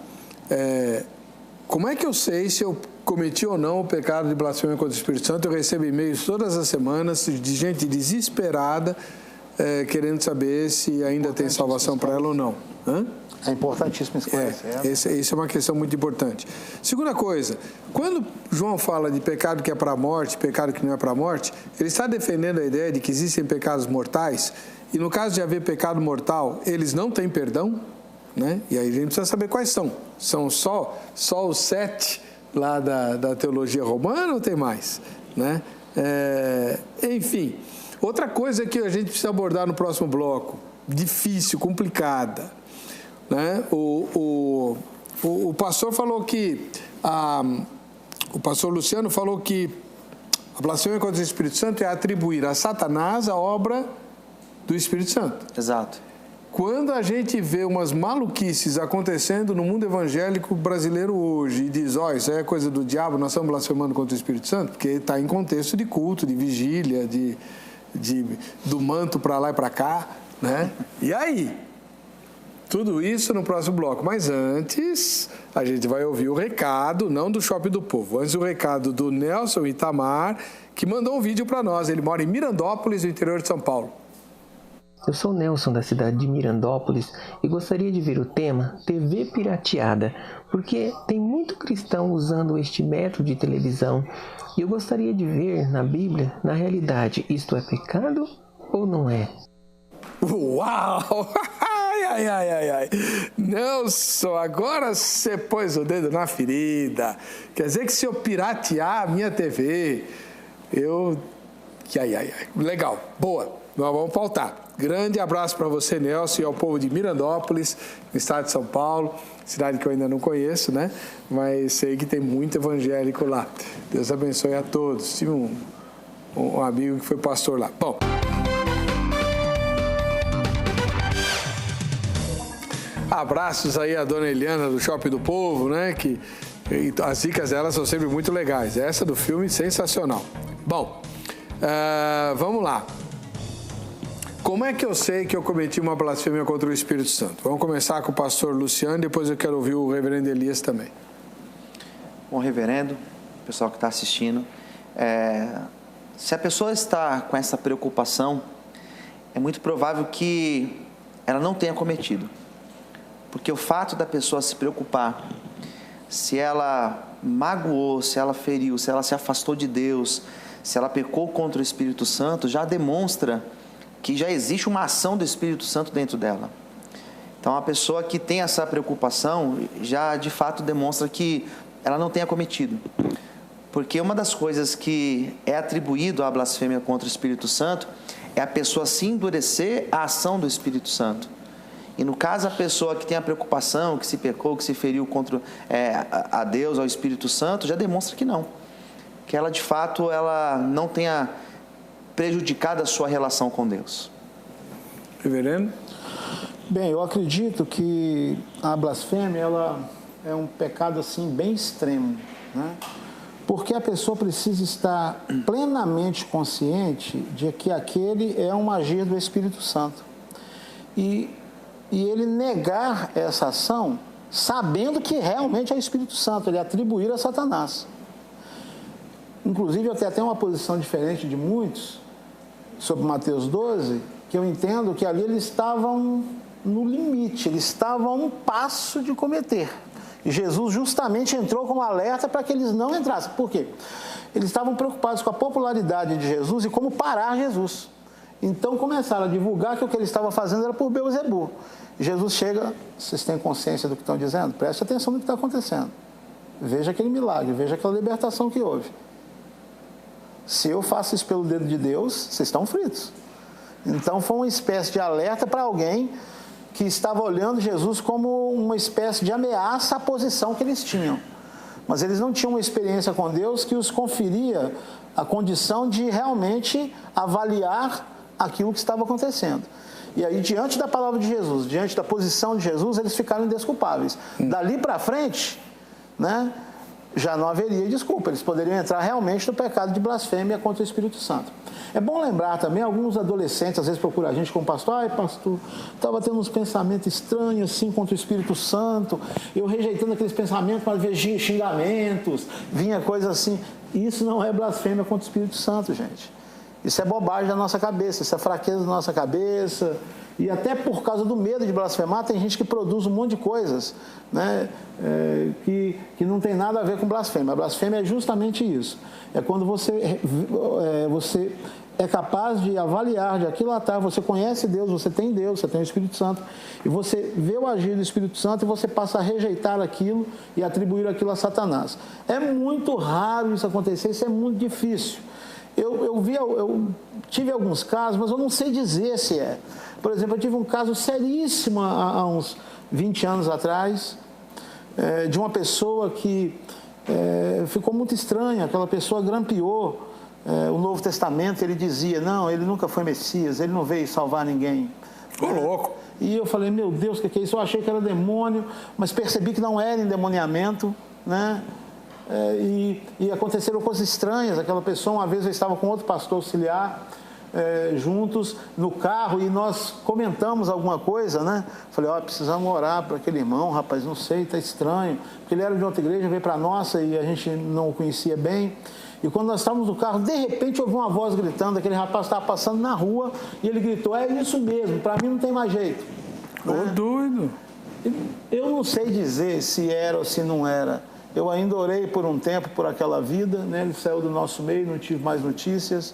como é que eu sei se eu cometi ou não o pecado de blasfêmia contra o Espírito Santo. Eu recebo e-mails todas as semanas de gente desesperada querendo saber se ainda tem salvação para ela ou não. É importantíssimo esclarecer. Isso é uma questão muito importante. Segunda coisa, quando João fala de pecado que é para a morte, pecado que não é para a morte, ele está defendendo a ideia de que existem pecados mortais e no caso de haver pecado mortal, eles não têm perdão, né? E aí a gente precisa saber quais são. São só os 7 lá da teologia romana ou tem mais, né? Enfim, outra coisa que a gente precisa abordar no próximo bloco, difícil, complicada, né? O pastor falou que o pastor Luciano falou que a blasfêmia contra o Espírito Santo é atribuir a Satanás a obra do Espírito Santo. Exato. Quando a gente vê umas maluquices acontecendo no mundo evangélico brasileiro hoje e diz, isso é coisa do diabo, nós estamos blasfemando contra o Espírito Santo, porque está em contexto de culto, de vigília, do manto para lá e para cá, né? E aí? Tudo isso no próximo bloco. Mas antes, a gente vai ouvir o recado, não do Shopping do Povo, antes o recado do Nelson Itamar, que mandou um vídeo para nós. Ele mora em Mirandópolis, no interior de São Paulo. Eu sou Nelson, da cidade de Mirandópolis, e gostaria de ver o tema TV pirateada, porque tem muito cristão usando este método de televisão, e eu gostaria de ver na Bíblia, na realidade, isto é pecado ou não é? Uau! Ai. Nelson, agora você pôs o dedo na ferida. Quer dizer que se eu piratear a minha TV, Legal, boa, nós vamos pautar. Grande abraço para você, Nelson, e ao povo de Mirandópolis, no estado de São Paulo, cidade que eu ainda não conheço, né? Mas sei que tem muito evangélico lá. Deus abençoe a todos. Tive um amigo que foi pastor lá. Bom, abraços aí à dona Eliana do Shopping do Povo, né? Que as dicas dela são sempre muito legais. Essa do filme, sensacional. Bom, vamos lá. Como é que eu sei que eu cometi uma blasfêmia contra o Espírito Santo? Vamos começar com o pastor Luciano, depois eu quero ouvir o reverendo Elias também. Bom, reverendo, pessoal que está assistindo, se a pessoa está com essa preocupação, é muito provável que ela não tenha cometido. Porque o fato da pessoa se preocupar, se ela magoou, se ela feriu, se ela se afastou de Deus, se ela pecou contra o Espírito Santo, já demonstra que já existe uma ação do Espírito Santo dentro dela. Então, a pessoa que tem essa preocupação, já de fato demonstra que ela não tenha cometido. Porque uma das coisas que é atribuído à blasfêmia contra o Espírito Santo é a pessoa se endurecer à ação do Espírito Santo. E no caso, a pessoa que tem a preocupação, que se pecou, que se feriu contra a Deus, ao Espírito Santo, já demonstra que não. Que ela, de fato, ela não tenha prejudicado a sua relação com Deus. Reverendo? Bem, eu acredito que a blasfêmia, ela é um pecado, assim, bem extremo, né? Porque a pessoa precisa estar plenamente consciente de que aquele é um agir do Espírito Santo. E ele negar essa ação, sabendo que realmente é o Espírito Santo, ele atribuir a Satanás. Inclusive, eu tenho até uma posição diferente de muitos sobre Mateus 12, que eu entendo que ali eles estavam no limite, eles estavam a um passo de cometer. E Jesus justamente entrou como alerta para que eles não entrassem. Por quê? Eles estavam preocupados com a popularidade de Jesus e como parar Jesus. Então começaram a divulgar que o que ele estava fazendo era por Beelzebu. Jesus chega, vocês têm consciência do que estão dizendo? Preste atenção no que está acontecendo. Veja aquele milagre, veja aquela libertação que houve. Se eu faço isso pelo dedo de Deus, vocês estão fritos. Então foi uma espécie de alerta para alguém que estava olhando Jesus como uma espécie de ameaça à posição que eles tinham. Mas eles não tinham uma experiência com Deus que os conferia a condição de realmente avaliar aquilo que estava acontecendo. E aí, diante da palavra de Jesus, diante da posição de Jesus, eles ficaram indesculpáveis. Dali para frente, né, já não haveria desculpa. Eles poderiam entrar realmente no pecado de blasfêmia contra o Espírito Santo. É bom lembrar também, alguns adolescentes, às vezes procuram a gente como pastor, ai pastor, estava tendo uns pensamentos estranhos assim contra o Espírito Santo, eu rejeitando aqueles pensamentos, mas veja xingamentos, vinha coisa assim. Isso não é blasfêmia contra o Espírito Santo, gente. Isso é bobagem da nossa cabeça, isso é fraqueza da nossa cabeça. E até por causa do medo de blasfemar, tem gente que produz um monte de coisas, né, que não tem nada a ver com blasfêmia. A blasfêmia é justamente isso. É quando você é capaz de avaliar, de aquilatar, você conhece Deus, você tem o Espírito Santo, e você vê o agir do Espírito Santo e você passa a rejeitar aquilo e atribuir aquilo a Satanás. É muito raro isso acontecer, isso é muito difícil. Eu tive alguns casos, mas eu não sei dizer se é. Por exemplo, eu tive um caso seríssimo há uns 20 anos atrás, de uma pessoa que ficou muito estranha. Aquela pessoa grampeou o Novo Testamento, ele dizia, não, ele nunca foi Messias, ele não veio salvar ninguém. Ficou louco. E eu falei, meu Deus, o que é isso? Eu achei que era demônio, mas percebi que não era endemoniamento, né? E aconteceram coisas estranhas. Aquela pessoa, uma vez eu estava com outro pastor auxiliar, juntos no carro e nós comentamos alguma coisa, né? Falei, precisamos orar para aquele irmão, rapaz, não sei, está estranho. Porque ele era de outra igreja, veio para a nossa e a gente não o conhecia bem. E quando nós estávamos no carro, de repente ouvi uma voz gritando, aquele rapaz estava passando na rua e ele gritou, é isso mesmo, para mim não tem mais jeito. Ô, doido! Eu não sei dizer se era ou se não era. Eu ainda orei por um tempo por aquela vida, né? Ele saiu do nosso meio, não tive mais notícias,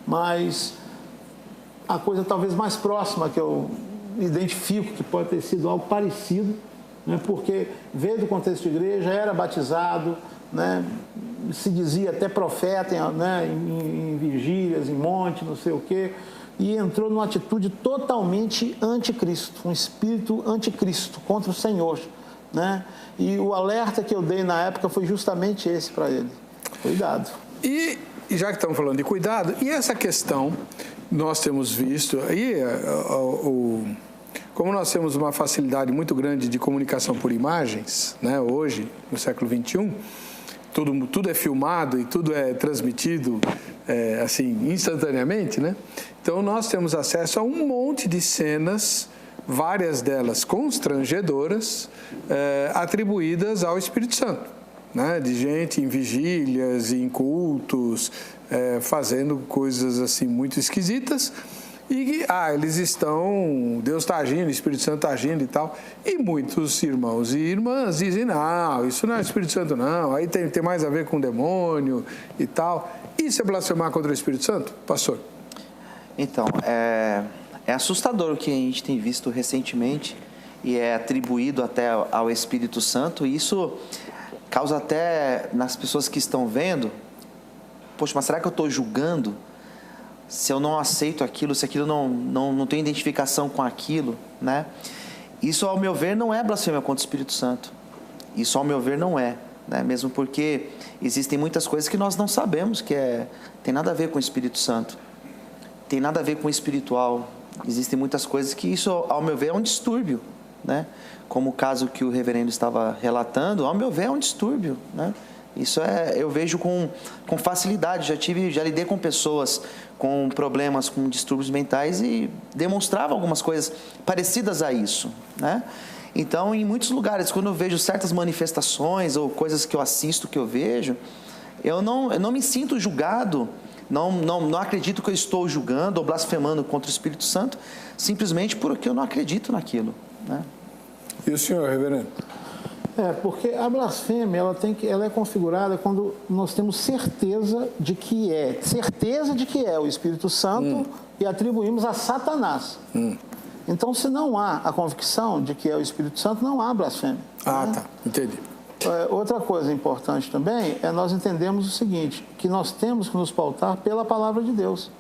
mas a coisa talvez mais próxima que eu identifico que pode ter sido algo parecido, né? Porque veio do contexto de igreja, era batizado, né? Se dizia até profeta, né? em vigílias, em monte, não sei o quê, e entrou numa atitude totalmente anticristo, um espírito anticristo contra o Senhor, né? E o alerta que eu dei na época foi justamente esse para ele: cuidado. E já que estamos falando de cuidado, e essa questão nós temos visto aí, como nós temos uma facilidade muito grande de comunicação por imagens, né, hoje, no século XXI, tudo é filmado e tudo é transmitido assim, instantaneamente, né? Então nós temos acesso a um monte de cenas, várias delas constrangedoras, atribuídas ao Espírito Santo, né? De gente em vigílias, em cultos, fazendo coisas assim muito esquisitas. E eles estão, Deus está agindo, o Espírito Santo está agindo e tal. E muitos irmãos e irmãs dizem, não, isso não é Espírito Santo não, aí tem mais a ver com o demônio e tal. Isso é blasfemar contra o Espírito Santo, pastor? Então, é assustador o que a gente tem visto recentemente e é atribuído até ao Espírito Santo. E isso causa até nas pessoas que estão vendo, poxa, mas será que eu estou julgando? Se eu não aceito aquilo, se aquilo não tem identificação com aquilo, né? Isso, ao meu ver, não é blasfêmia contra o Espírito Santo. Isso, ao meu ver, não é, né? Mesmo porque existem muitas coisas que nós não sabemos que tem nada a ver com o Espírito Santo. Tem nada a ver com o espiritual. Existem muitas coisas que isso, ao meu ver, é um distúrbio, né? Como o caso que o reverendo estava relatando, ao meu ver, é um distúrbio, né? Isso eu vejo com facilidade. Já lidei com pessoas com problemas, com distúrbios mentais e demonstrava algumas coisas parecidas a isso, né? Então, em muitos lugares, quando eu vejo certas manifestações ou coisas que eu assisto, que eu vejo, eu não me sinto julgado, não acredito que eu estou julgando ou blasfemando contra o Espírito Santo, simplesmente porque eu não acredito naquilo, né? E o senhor, reverendo? Porque a blasfêmia ela é configurada quando nós temos certeza de que é o Espírito Santo e atribuímos a Satanás. Então, se não há a convicção de que é o Espírito Santo, não há blasfêmia. Tá, entendi. Outra coisa importante também é nós entendermos o seguinte, que nós temos que nos pautar pela palavra de Deus.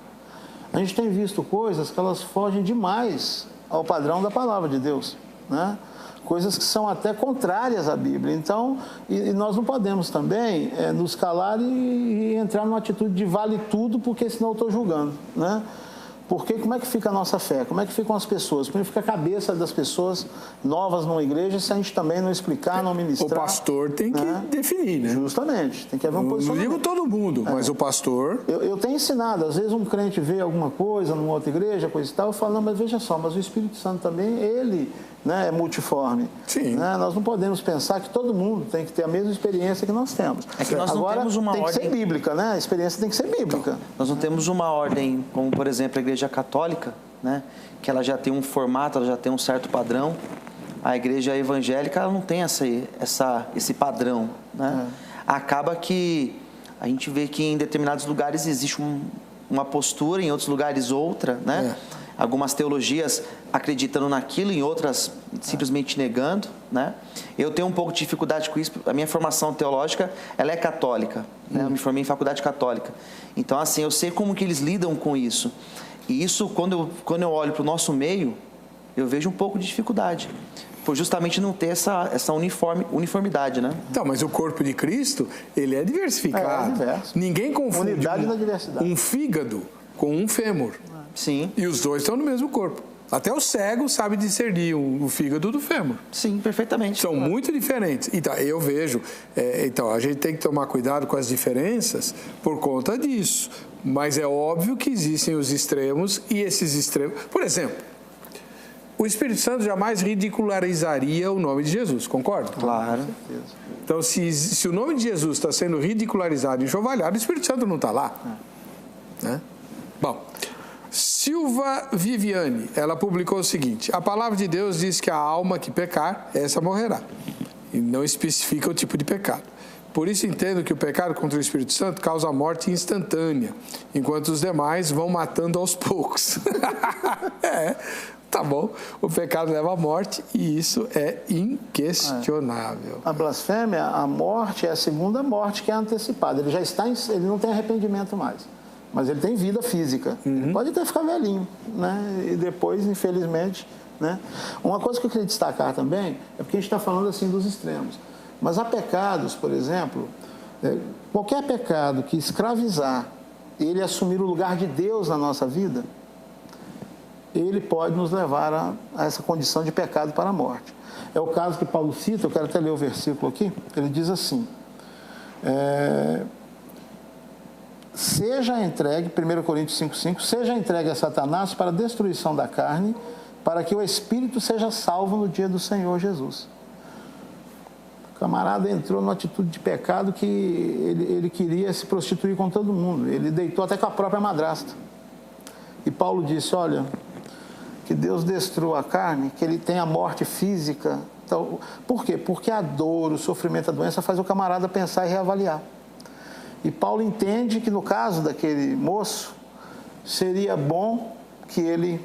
A gente tem visto coisas que elas fogem demais ao padrão da palavra de Deus, né? Coisas que são até contrárias à Bíblia. Então, e nós não podemos também nos calar e entrar numa atitude de vale tudo, porque senão eu estou julgando, né? Porque como é que fica a nossa fé? Como é que ficam as pessoas? Como é que fica a cabeça das pessoas novas numa igreja se a gente também não explicar, não ministrar? O pastor tem que definir, né? Justamente, tem que haver um posicionamento. Não digo todo mundo, mas o pastor... Eu tenho ensinado, às vezes um crente vê alguma coisa numa outra igreja, coisa e tal, eu falo, não, mas veja só, mas o Espírito Santo também, ele... né, é multiforme. Sim. Né? Nós não podemos pensar que todo mundo tem que ter a mesma experiência que nós temos. É que nós não temos uma tem ordem... que ser bíblica, né? A experiência tem que ser bíblica. Então, nós não temos uma ordem, como por exemplo a Igreja Católica, né? Que ela já tem um formato, ela já tem um certo padrão. A Igreja Evangélica ela não tem esse padrão, né? Acaba que a gente vê que em determinados lugares existe uma postura, em outros lugares outra, né? Algumas teologias acreditando naquilo, em outras simplesmente negando, né? Eu tenho um pouco de dificuldade com isso. A minha formação teológica, ela é católica, né? Eu me formei em faculdade católica. Então, assim, eu sei como que eles lidam com isso. E isso, quando eu olho para o nosso meio, eu vejo um pouco de dificuldade. Por justamente não ter essa uniformidade, né? Então, mas o corpo de Cristo, ele é diversificado. É diverso. Ninguém confunde unidade na diversidade. Um fígado com um fêmur. Sim. E os dois estão no mesmo corpo. Até o cego sabe discernir o fígado do fêmur. Sim, perfeitamente. São muito diferentes. Então, eu vejo... então, a gente tem que tomar cuidado com as diferenças por conta disso. Mas é óbvio que existem os extremos e esses extremos... Por exemplo, o Espírito Santo jamais ridicularizaria o nome de Jesus, concorda? Claro. Então, se o nome de Jesus está sendo ridicularizado e enxovalhado, o Espírito Santo não está lá. Né? Bom... Silva Viviane, ela publicou o seguinte: a palavra de Deus diz que a alma que pecar, essa morrerá. E não especifica o tipo de pecado. Por isso entendo que o pecado contra o Espírito Santo causa morte instantânea, enquanto os demais vão matando aos poucos. Tá bom. O pecado leva à morte e isso é inquestionável. A blasfêmia, a morte é a segunda morte que é antecipada. Ele já está, ele não tem arrependimento mais. Mas ele tem vida física. Ele pode até ficar velhinho, né? E depois, infelizmente, né? Uma coisa que eu queria destacar também é porque a gente está falando assim dos extremos. Mas há pecados, por exemplo, qualquer pecado que escravizar ele assumir o lugar de Deus na nossa vida, ele pode nos levar a essa condição de pecado para a morte. É o caso que Paulo cita, eu quero até ler o versículo aqui, ele diz assim... seja entregue, 1 Coríntios 5,5, seja entregue a Satanás para a destruição da carne, para que o Espírito seja salvo no dia do Senhor Jesus. O camarada entrou numa atitude de pecado que ele queria se prostituir com todo mundo. Ele deitou até com a própria madrasta. E Paulo disse, olha, que Deus destrua a carne, que ele tem a morte física. Então, por quê? Porque a dor, o sofrimento, a doença faz o camarada pensar e reavaliar. E Paulo entende que no caso daquele moço, seria bom que ele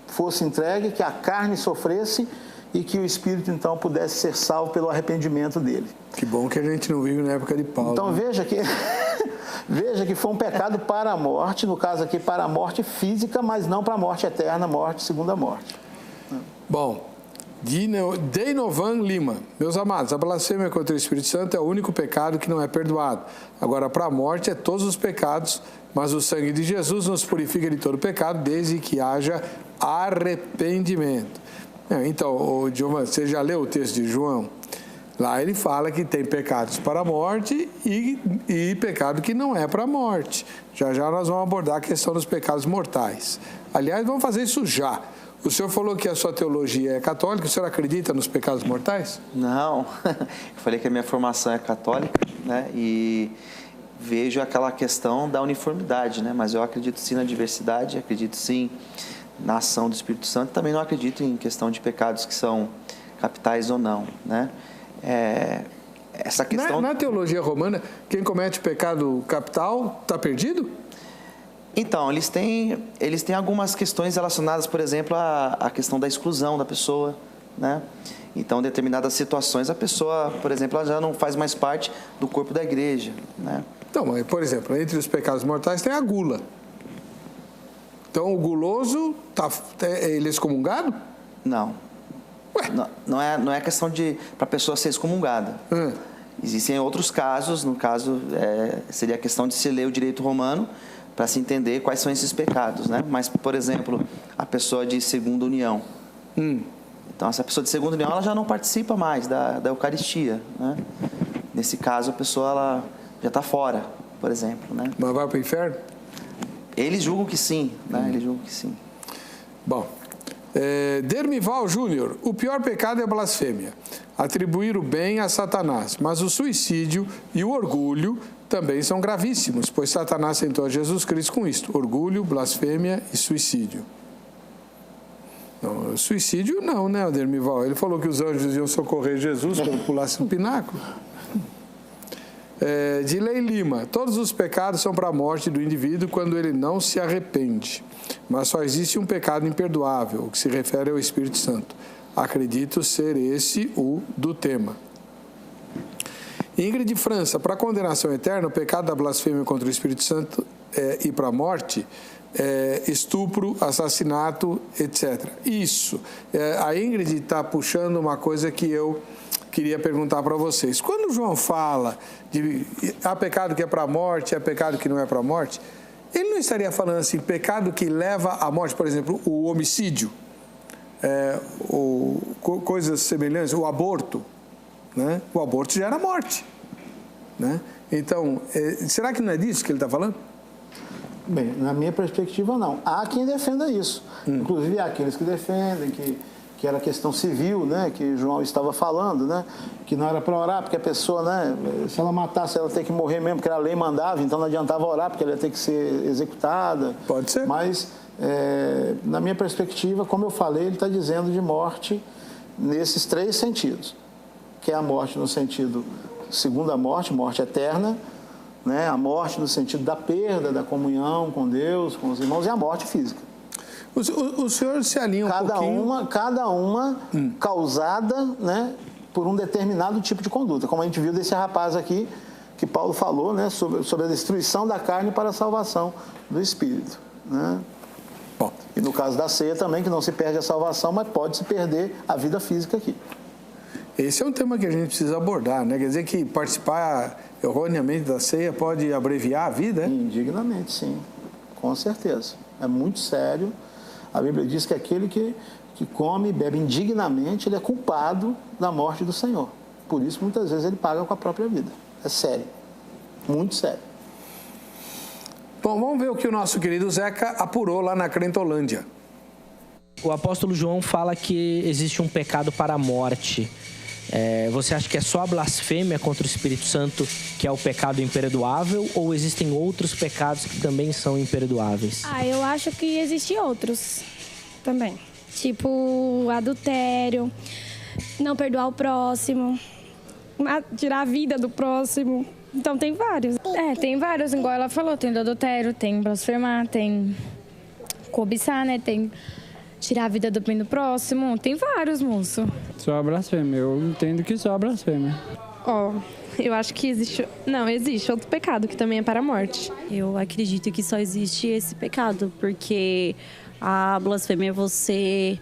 fosse entregue, que a carne sofresse e que o espírito então pudesse ser salvo pelo arrependimento dele. Que bom que a gente não vive na época de Paulo. Então veja que foi um pecado para a morte, no caso aqui para a morte física, mas não para a morte eterna, morte, segunda morte. Bom, Deinovan Lima, meus amados, a blasfêmia contra o Espírito Santo é o único pecado que não é perdoado. Agora, para a morte é todos os pecados, mas o sangue de Jesus nos purifica de todo pecado, desde que haja arrependimento. Então, Giovanni, você já leu o texto de João? Lá ele fala que tem pecados para a morte e pecado que não é para a morte. Já nós vamos abordar a questão dos pecados mortais. Aliás, vamos fazer isso já. O senhor falou que a sua teologia é católica, o senhor acredita nos pecados mortais? Não, eu falei que a minha formação é católica, né? E vejo aquela questão da uniformidade, né? Mas eu acredito sim na diversidade, acredito sim na ação do Espírito Santo, também não acredito em questão de pecados que são capitais ou não, né? Essa questão... Na teologia romana, quem comete pecado capital está perdido? Então, eles têm algumas questões relacionadas, por exemplo, à questão da exclusão da pessoa, né? Então, em determinadas situações, a pessoa, por exemplo, ela já não faz mais parte do corpo da igreja, né? Então, por exemplo, entre os pecados mortais tem a gula. Então, o guloso, ele é excomungado? Não. Ué? Não é questão para a pessoa ser excomungada. Existem outros casos, no caso, seria a questão de se ler o direito romano, para se entender quais são esses pecados, né? Mas, por exemplo, a pessoa de segunda união. Então, essa pessoa de segunda união, ela já não participa mais da Eucaristia, né? Nesse caso, a pessoa ela já está fora, por exemplo, né? Mas vai para o inferno? Eles julgam que sim, né? Eles julgam que sim. Bom, Dermival Júnior, o pior pecado é a blasfêmia. Atribuir o bem a Satanás, mas o suicídio e o orgulho também são gravíssimos, pois Satanás tentou a Jesus Cristo com isto: orgulho, blasfêmia e suicídio. Não, suicídio não, né, Dermival? Ele falou que os anjos iam socorrer Jesus quando pulasse no pináculo. Dilei Lima, todos os pecados são para a morte do indivíduo quando ele não se arrepende, mas só existe um pecado imperdoável, o que se refere ao Espírito Santo. Acredito ser esse o do tema. Ingrid França, para a condenação eterna, o pecado da blasfêmia contra o Espírito Santo e para a morte, estupro, assassinato, etc. Isso. A Ingrid está puxando uma coisa que eu queria perguntar para vocês. Quando o João fala de há pecado que é para a morte, há pecado que não é para a morte, ele não estaria falando assim, pecado que leva à morte, por exemplo, o homicídio? coisas semelhantes, o aborto, né? O aborto gera morte, né? Então, será que não é disso que ele está falando? Bem, na minha perspectiva, não. Há quem defenda isso. Inclusive, há aqueles que defendem que era questão civil, né, que João estava falando, né, que não era para orar, porque a pessoa, né, se ela matasse, ela tem que morrer mesmo, porque a lei mandava, então não adiantava orar, porque ela ia ter que ser executada. Pode ser. Mas, na minha perspectiva, como eu falei, ele está dizendo de morte nesses 3 sentidos, que é a morte no sentido segunda morte, morte eterna, né, a morte no sentido da perda da comunhão com Deus, com os irmãos, e a morte física. O senhor se alinha pouquinho... Cada uma causada, né, por um determinado tipo de conduta. Como a gente viu desse rapaz aqui, que Paulo falou, né, sobre a destruição da carne para a salvação do espírito. Né? Bom. E no caso da ceia também, que não se perde a salvação, mas pode se perder a vida física aqui. Esse é um tema que a gente precisa abordar, né? Quer dizer que participar erroneamente da ceia pode abreviar a vida? Indignamente, sim. Com certeza. É muito sério. A Bíblia diz que aquele que come e bebe indignamente, ele é culpado da morte do Senhor. Por isso, muitas vezes, ele paga com a própria vida. É sério. Muito sério. Bom, vamos ver o que o nosso querido Zeca apurou lá na Crentolândia. O apóstolo João fala que existe um pecado para a morte. Você acha que é só a blasfêmia contra o Espírito Santo que é o pecado imperdoável, ou existem outros pecados que também são imperdoáveis? Eu acho que existem outros também. Tipo adultério, não perdoar o próximo, tirar a vida do próximo. Então tem vários. Tem vários, igual ela falou, tem do adultério, tem blasfemar, tem cobiçar, né? Tem tirar a vida do bem do próximo. Tem vários, moço. Só a blasfêmia. Eu entendo que só a blasfêmia. Eu acho que existe outro pecado que também é para a morte. Eu acredito que só existe esse pecado, porque a blasfêmia é você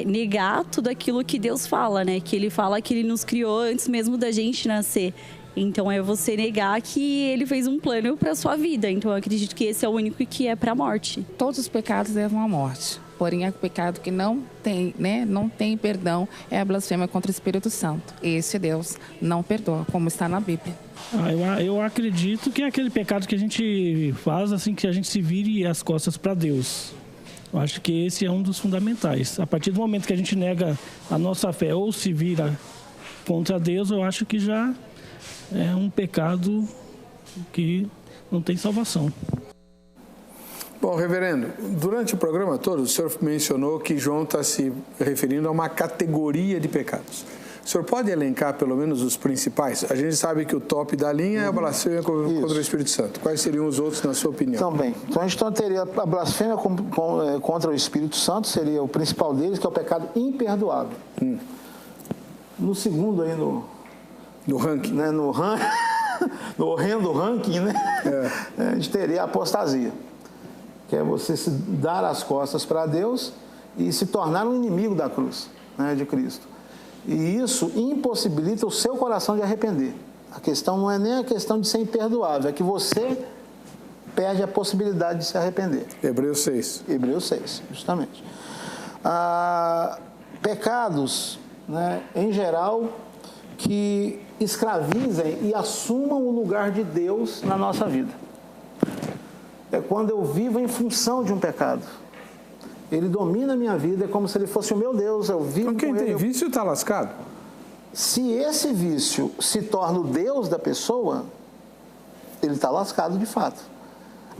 negar tudo aquilo que Deus fala, né? Que Ele fala que Ele nos criou antes mesmo da gente nascer. Então é você negar que Ele fez um plano para a sua vida. Então eu acredito que esse é o único que é para a morte. Todos os pecados levam à morte. Porém, o pecado que não tem, não tem perdão é a blasfêmia contra o Espírito Santo. Esse Deus não perdoa, como está na Bíblia. Eu acredito que é aquele pecado que a gente faz assim que a gente se vire as costas para Deus. Eu acho que esse é um dos fundamentais. A partir do momento que a gente nega a nossa fé ou se vira contra Deus, eu acho que já é um pecado que não tem salvação. Bom, reverendo, durante o programa todo, o senhor mencionou que João está se referindo a uma categoria de pecados. O senhor pode elencar pelo menos os principais? A gente sabe que o top da linha é a blasfêmia contra o Espírito Santo. Quais seriam os outros, na sua opinião? Então a gente teria a blasfêmia contra o Espírito Santo, seria o principal deles, que é o pecado imperdoável. No segundo aí, no ranking. Né, no horrendo ranking, né? A gente teria a apostasia, que é você se dar as costas para Deus e se tornar um inimigo da cruz, né, de Cristo. E isso impossibilita o seu coração de arrepender. A questão não é nem a questão de ser imperdoável, é que você perde a possibilidade de se arrepender. Hebreus 6. Hebreus 6, justamente. Pecados, né, em geral, que escravizem e assumam o lugar de Deus na nossa vida. É quando eu vivo em função de um pecado. Ele domina a minha vida, é como se ele fosse o meu Deus. Eu vivo então, quem com tem ele. Vício está lascado. Se esse vício se torna o Deus da pessoa, ele está lascado de fato.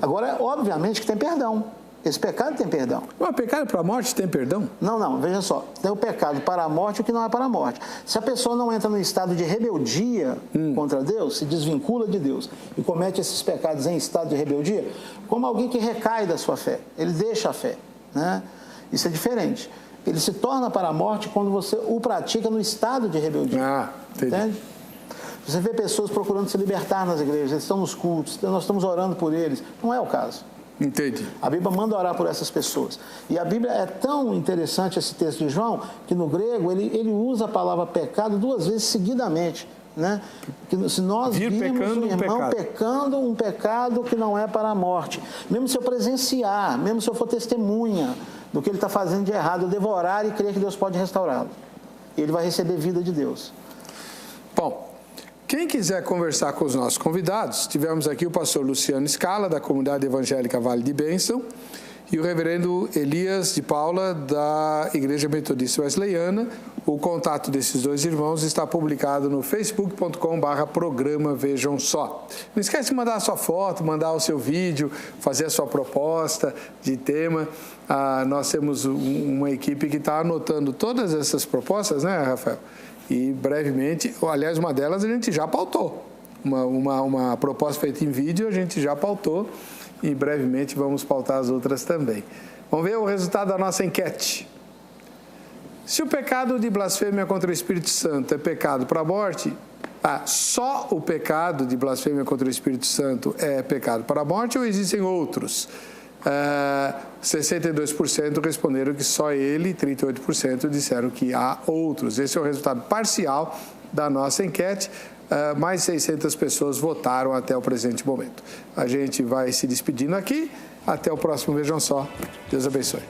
Agora, obviamente que tem perdão. Esse pecado tem perdão. O pecado para a morte tem perdão? Não, veja só. Tem o pecado para a morte e o que não é para a morte. Se a pessoa não entra no estado de rebeldia contra Deus, se desvincula de Deus e comete esses pecados em estado de rebeldia, como alguém que recai da sua fé, ele deixa a fé, né? Isso é diferente. Ele se torna para a morte quando você o pratica no estado de rebeldia. Entende? Você vê pessoas procurando se libertar nas igrejas, eles estão nos cultos, nós estamos orando por eles. Não é o caso. Entendi. A Bíblia manda orar por essas pessoas. E a Bíblia é tão interessante, esse texto de João, que no grego ele usa a palavra pecado 2 vezes seguidamente, né? Que se nós vimos um irmão pecando um pecado que não é para a morte, mesmo se eu presenciar, mesmo se eu for testemunha, do que ele está fazendo de errado, devorar e crer que Deus pode restaurá-lo. Ele vai receber vida de Deus. Bom, quem quiser conversar com os nossos convidados, tivemos aqui o pastor Luciano Scala, da Comunidade Evangélica Vale de Bênção, e o reverendo Elias de Paula, da Igreja Metodista Wesleyana. O contato desses dois irmãos está publicado no facebook.com/programa Vejam Só. Não esquece de mandar a sua foto, mandar o seu vídeo, fazer a sua proposta de tema. Nós temos uma equipe que está anotando todas essas propostas, né, Rafael? E brevemente, aliás, uma delas a gente já pautou. Uma proposta feita em vídeo a gente já pautou. E brevemente vamos pautar as outras também. Vamos ver o resultado da nossa enquete. Se o pecado de blasfêmia contra o Espírito Santo é pecado para a morte, só o pecado de blasfêmia contra o Espírito Santo é pecado para a morte ou existem outros? 62% responderam que só ele, 38% disseram que há outros. Esse é o resultado parcial da nossa enquete. Mais 600 pessoas votaram até o presente momento. A gente vai se despedindo aqui. Até o próximo Vejam Só. Deus abençoe.